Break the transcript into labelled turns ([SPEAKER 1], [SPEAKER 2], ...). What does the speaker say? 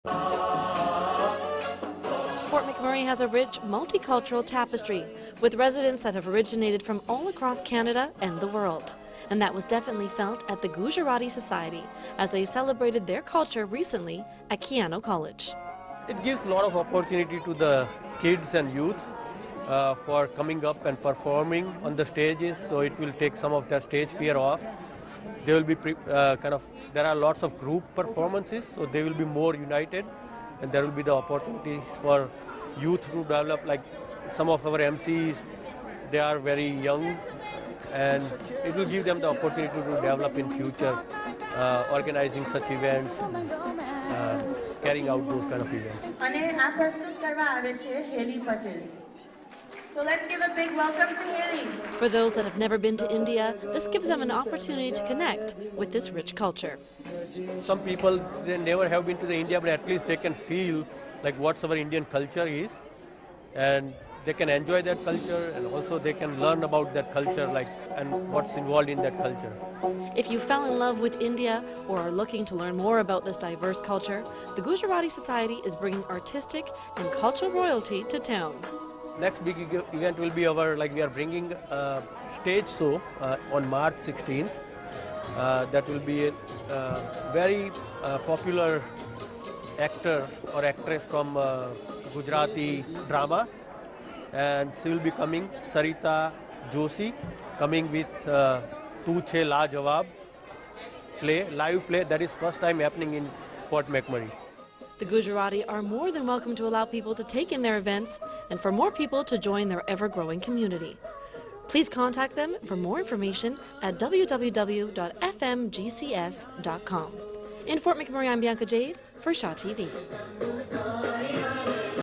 [SPEAKER 1] Fort McMurray has a rich, multicultural tapestry with residents that have originated from all across Canada and the world. And that was definitely felt at the Gujarati Society as they celebrated their culture recently at Keano College.
[SPEAKER 2] It gives a lot of opportunity to the kids and youth for coming up and performing on the stages, so it will take some of their stage fear off. They will be there are lots of group performances, so they will be more united, and there will be the opportunities for youth to develop. Like some of our MCs, they are very young, and it will give them the opportunity to develop in future, organizing such events, carrying out those kind of events.
[SPEAKER 3] So let's give a big welcome to Haley.
[SPEAKER 1] For those that have never been to India, this gives them an opportunity to connect with this rich culture.
[SPEAKER 2] Some people, they never have been to the India, but at least they can feel like what our Indian culture is, and they can enjoy that culture, and also they can learn about that culture, and what's involved in that culture.
[SPEAKER 1] If you fell in love with India or are looking to learn more about this diverse culture, the Gujarati Society is bringing artistic and cultural royalty to town.
[SPEAKER 2] Next big event will be we are bringing a stage show on March 16th. That will be a very popular actor or actress from Gujarati drama, and she will be coming, Sarita Joshi, coming with Tu Chhe La Jawab live play that is first time happening in Fort McMurray.
[SPEAKER 1] The Gujarati are more than welcome to allow people to take in their events and for more people to join their ever-growing community. Please contact them for more information at www.fmgcs.com. In Fort McMurray, I'm Bianca Jade for Shaw TV.